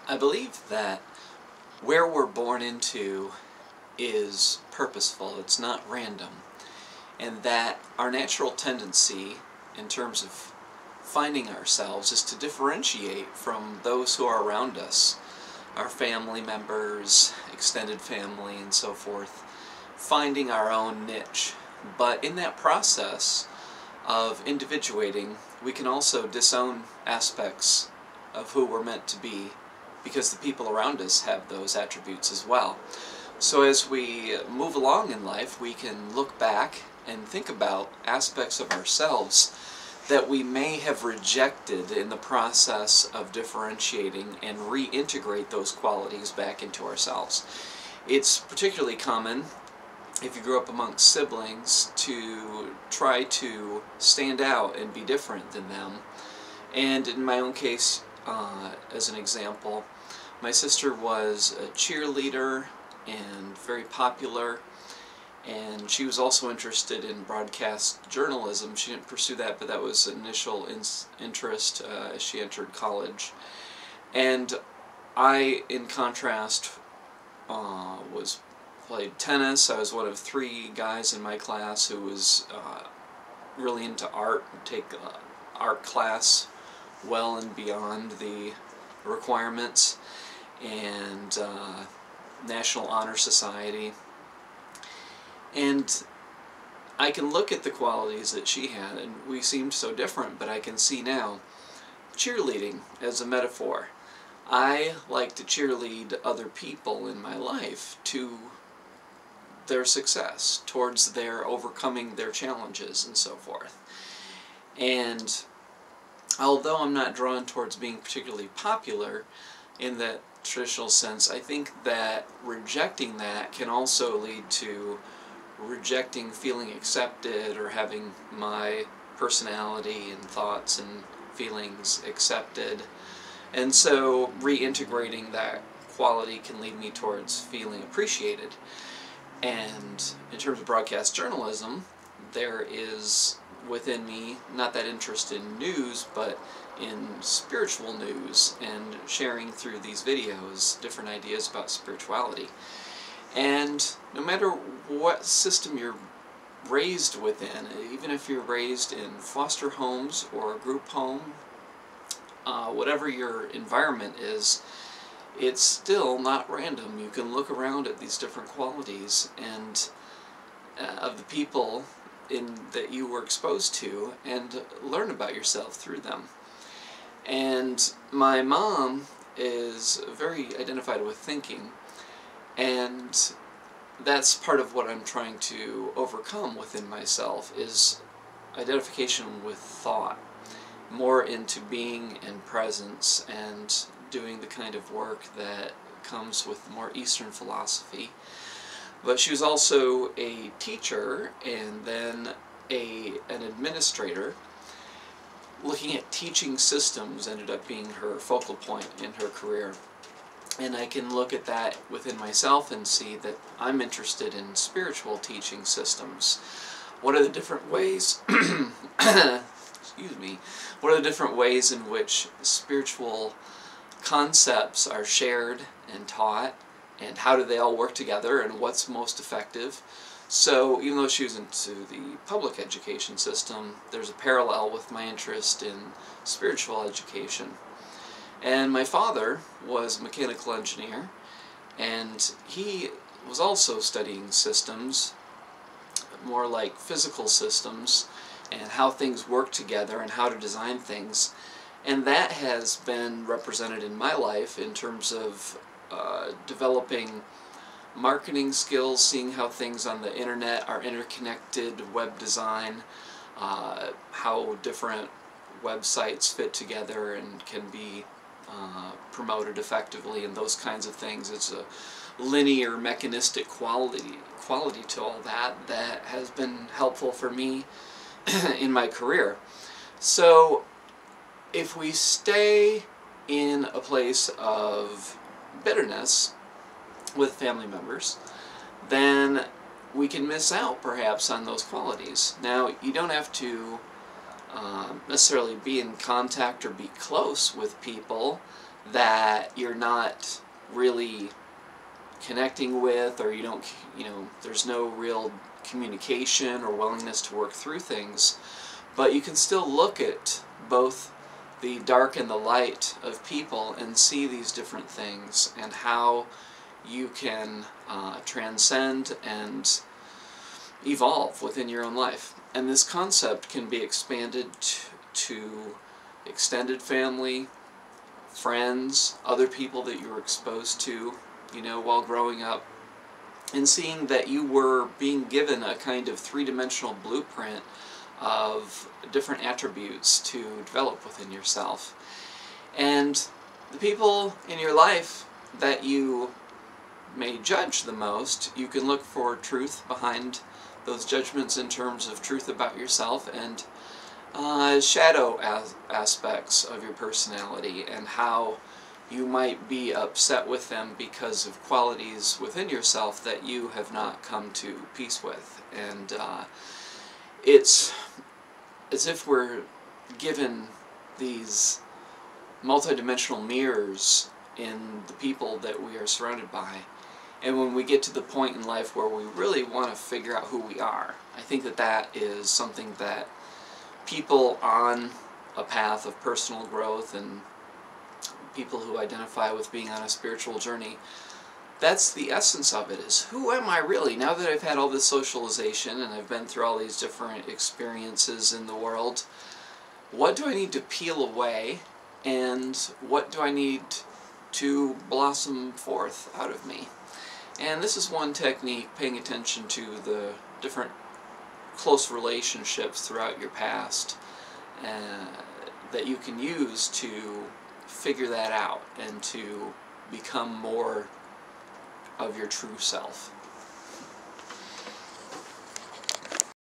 I believe that where we're born into is purposeful, it's not random, and that our natural tendency in terms of finding ourselves is to differentiate from those who are around us, our family members, extended family, and so forth, finding our own niche. But in that process of individuating, we can also disown aspects of who we're meant to be because the people around us have those attributes as well. So as we move along in life, we can look back and think about aspects of ourselves that we may have rejected in the process of differentiating and reintegrate those qualities back into ourselves. It's particularly common if you grew up amongst siblings to try to stand out and be different than them. And in my own case, as an example, my sister was a cheerleader and very popular, and she was also interested in broadcast journalism. She didn't pursue that, but that was initial interest as she entered college. And I, in contrast, played tennis. I was one of 3 guys in my class who was really into art, take art class well and beyond the requirements, and National Honor Society. And I can look at the qualities that she had, and we seemed so different, but I can see now cheerleading as a metaphor. I like to cheerlead other people in my life to their success, towards their overcoming their challenges and so forth. And although I'm not drawn towards being particularly popular in that traditional sense, I think that rejecting that can also lead to rejecting feeling accepted or having my personality and thoughts and feelings accepted. And so reintegrating that quality can lead me towards feeling appreciated. And in terms of broadcast journalism, there is within me not that interest in news, but in spiritual news and sharing through these videos different ideas about spirituality. And no matter what system you're raised within, even if you're raised in foster homes or a group home, whatever your environment is, it's still not random. You can look around at these different qualities and of the people that you were exposed to and learn about yourself through them. And my mom is very identified with thinking, and that's part of what I'm trying to overcome within myself, is identification with thought, more into being and presence and doing the kind of work that comes with more Eastern philosophy. But she was also a teacher and then an administrator. Looking at teaching systems ended up being her focal point in her career. And I can look at that within myself and see that I'm interested in spiritual teaching systems. What are the different ways excuse me, what are the different ways in which spiritual concepts are shared and taught, and how do they all work together, and what's most effective? So even though she was into the public education system, there's a parallel with my interest in spiritual education. And my father was a mechanical engineer, and he was also studying systems, more like physical systems, and how things work together and how to design things. And that has been represented in my life in terms of developing marketing skills, seeing how things on the internet are interconnected, web design, how different websites fit together and can be promoted effectively, and those kinds of things. It's a linear, mechanistic quality to all that has been helpful for me in my career. So if we stay in a place of bitterness with family members, then we can miss out perhaps on those qualities. Now, you don't have to necessarily be in contact or be close with people that you're not really connecting with, or you don't, there's no real communication or willingness to work through things, but you can still look at both the dark and the light of people and see these different things and how you can transcend and evolve within your own life. And this concept can be expanded to extended family, friends, other people that you were exposed to, while growing up, and seeing that you were being given a kind of three-dimensional blueprint of different attributes to develop within yourself. And the people in your life that you may judge the most, you can look for truth behind those judgments in terms of truth about yourself, and shadow aspects of your personality, and how you might be upset with them because of qualities within yourself that you have not come to peace with. And it's as if we're given these multidimensional mirrors in the people that we are surrounded by. And when we get to the point in life where we really want to figure out who we are, I think that that is something that people on a path of personal growth and people who identify with being on a spiritual journey, that's the essence of it, is who am I really? Now that I've had all this socialization and I've been through all these different experiences in the world, what do I need to peel away, and what do I need to blossom forth out of me? And this is one technique, paying attention to the different close relationships throughout your past that you can use to figure that out and to become more of your true self.